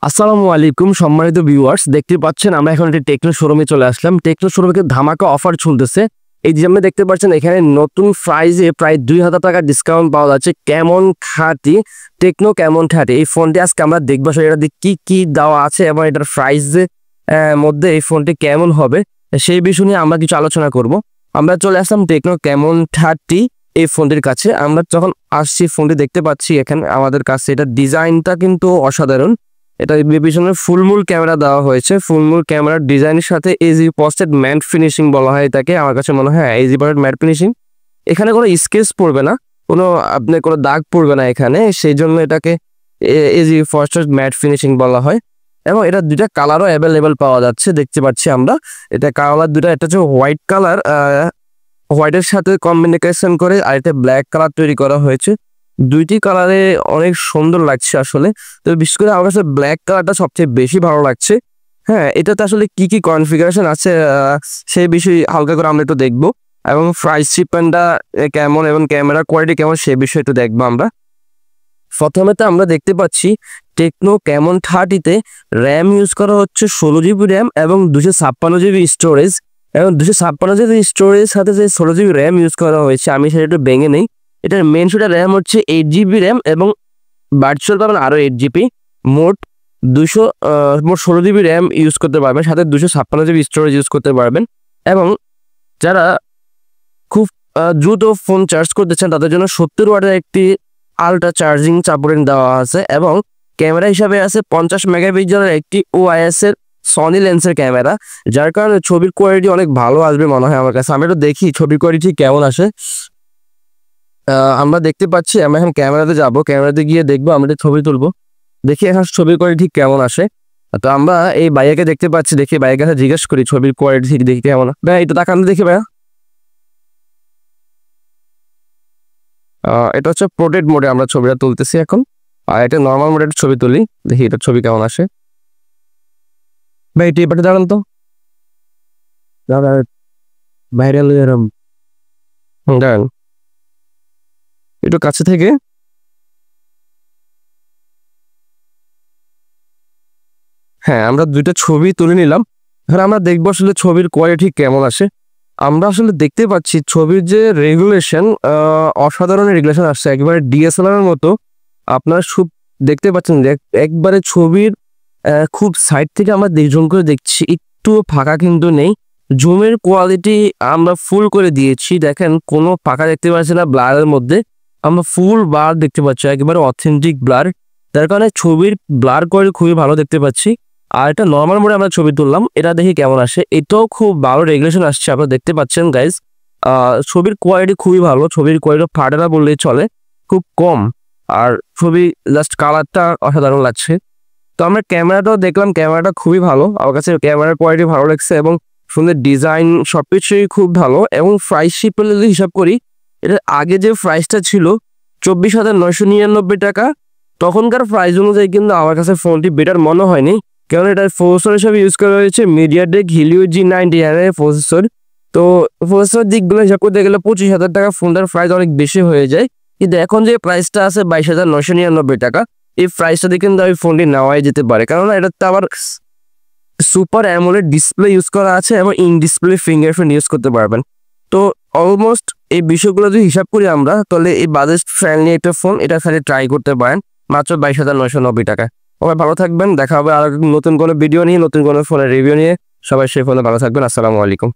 আসসালামু আলাইকুম সম্মানিত ভিউয়ার্স, দেখতে পাচ্ছেন আমরা এখন একটা টেকনো শোরুমে চলে আসলাম। টেকনো শোরুমে ধামাকা অফার চলতেছে। এই যে আমরা দেখতে পাচ্ছেন এখানে নতুন প্রাইজে প্রায় 2000 টাকা ডিসকাউন্ট পাওয়া যাচ্ছে। কেমন খাঁটি টেকনো, কেমন খাঁটি এই ফোনটি আজকে আমরা দেখবো। এটা কি কি দেওয়া আছে এবং এটার প্রাইজের মধ্যে এই ফোনটি কেমন হবে সেই বিষয় নিয়ে আমরা কিছু আলোচনা করব। আমরা চলে আসলাম টেকনো কেমন 30 এই ফোনটির কাছে। আমরা যখন আসছি ফোনটি দেখতে পাচ্ছি এখানে আমাদের কাছে এটা ডিজাইনটা কিন্তু অসাধারণ। এটা পিছনে ফুলমুল ক্যামেরা দেওয়া হয়েছে। ফুলমুল ক্যামেরার ডিজাইনের সাথে এজি পোস্টেড ম্যাট ফিনিশিং বলা হয় এটাকে। আমার কাছে মনে হয় এজি পোস্টেড ম্যাট ফিনিশিং। এখানে কোনো স্কেচ পড়বে না, কোনো দাগ পড়বে না এখানে, সেই জন্য এটাকে এজি পোস্টেড ম্যাট ফিনিশিং বলা হয়। এবং এটা দুইটা কালারও অ্যাভেলেবেল পাওয়া যাচ্ছে, দেখতে পাচ্ছি আমরা। এটা কালার দুটা, একটা হচ্ছে হোয়াইট কালার, হোয়াইটের সাথে কম্বিনেশন করে, আর এটা ব্ল্যাক কালার তৈরি করা হয়েছে। দুইটি কালারে অনেক সুন্দর লাগছে আসলে। তো বিশেষ করে আমার কাছে ব্ল্যাক কালারটা সবচেয়ে বেশি ভালো লাগছে। হ্যাঁ, এটাতে আসলে কি কি কনফিগারেশন আছে সেই বিষয়ে হালকা করে আমরা একটু দেখবো, এবং প্রাইস শিপমেন্টটা কেমন এবং ক্যামেরা কোয়ালিটি কেমন সে বিষয়ে একটু দেখবো আমরা। প্রথমে তো আমরা দেখতে পাচ্ছি টেকনো কেমন 30-তে র্যাম ইউজ করা হচ্ছে 16 জিবি র্যাম এবং 256 জিবি স্টোরেজ। এবং 256 জিবি স্টোরেজের সাথে যে 16 জিবি র্যাম ইউজ করা হয়েছে, আমি সেটা একটু ভেঙে নেই। এটার মেন সেটা র্যাম হচ্ছে 8 জিবি র্যাম এবং ভার্চুয়াল পাবেন আরও 8 জিবি। মোট 16 জিবি র্যাম ইউজ করতে পারবেন, সাথে 256 জিবি স্টোরেজ ইউজ করতে পারবেন। এবং যারা খুব দ্রুত ফোন চার্জ করতে চান তাদের জন্য 70 ওয়াটের একটি আলট্রা চার্জিং সাপোর্ট দেওয়া আছে। এবং ক্যামেরা হিসাবে আছে 50 মেগাপিক্সেলের একটি OIS এর সনি লেন্সের ক্যামেরা, যার কারণে ছবির কোয়ালিটি অনেক ভালো আসবে মনে হয় আমার কাছে। আমি একটু দেখি ছবির কোয়ালিটি কেমন আসে। আমরা দেখতে পাচ্ছি, আমরা এখন ক্যামেরাতে যাব, ক্যামেরাতে গিয়ে দেখবো, আমরা ছবি তুলবো, দেখি এখন ছবির কোয়ালিটি কেমন আসে। তো আমরা এই বাইকে দেখতে পাচ্ছি, দেখি বাইকের কাছে জিজ্ঞেস করি ছবির কোয়ালিটি দেখি কেমন। ভাই এটা তাকান দেখি ভাইয়া। এটা হচ্ছে পোর্ট্রেট মোডে আমরা ছবিটা তুলতেছি এখন, আর এটা নর্মাল মোডে ছবি তুলি, দেখি এটার ছবি কেমন আসে। ভাই এটি এবারে দাঁড়ান তো, ভাইরাল দাঁড়ান একটু কাছে থেকে। হ্যাঁ, আমরা দুইটা ছবি তুলে নিলাম। এখন আমরা দেখবো আসলে ছবির কোয়ালিটি কেমন আসে। আমরা আসলে দেখতে পাচ্ছি ছবির যে রেগুলেশন, অসাধারণ রেগুলেশন আসছে, একেবারে DSLR এর মতো। আপনারা খুব দেখতে পাচ্ছেন যে একবারে ছবির খুব সাইড থেকে আমরা জুম করে দেখছি, একটু ফাঁকা কিন্তু নেই। জুমের কোয়ালিটি আমরা ফুল করে দিয়েছি, দেখেন কোনো ফাঁকা দেখতে পাচ্ছি না। ব্লারের মধ্যে আমরা ফুল ব্লার দেখতে পাচ্ছি, একেবারে অথেন্টিক ব্লার, তার কারণে ছবির ব্লার কোয়ালিটি খুবই ভালো দেখতে পাচ্ছি। আর এটা নর্মাল মোডে আমরা ছবি তুললাম, এটা দেখি কেমন আসে। এটাও খুব ভালো রেগুলেশন আসছে, আপনারা দেখতে পাচ্ছেন গাইজ। ছবির কোয়ালিটি খুবই ভালো, ছবির কোয়ালিটি ফাটে না বললেই চলে, খুব কম। আর ছবি জাস্ট কালারটা অসাধারণ লাগছে। তো আমরা ক্যামেরাটাও দেখলাম, ক্যামেরাটা খুবই ভালো, আমার কাছে ক্যামেরার কোয়ালিটি ভালো লাগছে এবং সুন্দর ডিজাইন সবকিছুই খুব ভালো। এবং প্রাইস শিপে যদি হিসাব করি, এটার আগে যে প্রাইসটা ছিল 24,999 টাকা, তখনকার প্রাইস অনুযায়ী কিন্তু আমার কাছে ফোনটি বেটার মনে হয়নি, কারণ এটার প্রসেসর হিসাবে ইউজ করা হয়েছে MediaTek Helio G90 এর প্রসেসর। তো প্রসেসর দিকগুলো হিসাব করতে গেলে 25,000 টাকা ফোনটার প্রাইস অনেক বেশি হয়ে যায়। কিন্তু এখন যে প্রাইসটা আছে 22,999 টাকা, এই প্রাইসটা দিয়ে কিন্তু আমি ফোনটি নেওয়াই যেতে পারে, কারণ এটাতে আবার সুপার অ্যামোলেড ডিসপ্লে ইউজ করা আছে এবং ইন ডিসপ্লে ফিঙ্গারপ্রিন্ট ইউজ করতে পারবেন। তো অলমোস্ট এই বিষয়গুলো যদি হিসাব করি আমরা, তাহলে এই বাজেট ফ্রেন্ডলি একটা ফোন, এটা খালি ট্রাই করতে পারেন মাত্র 22,990 টাকা। সবাই ভালো থাকবেন, দেখা হবে আর নতুন কোনো ভিডিও নিয়ে, নতুন কোনো ফোনের রিভিউ নিয়ে। সবাই সেই ফোনে ভালো থাকবেন। আসসালামু আলাইকুম।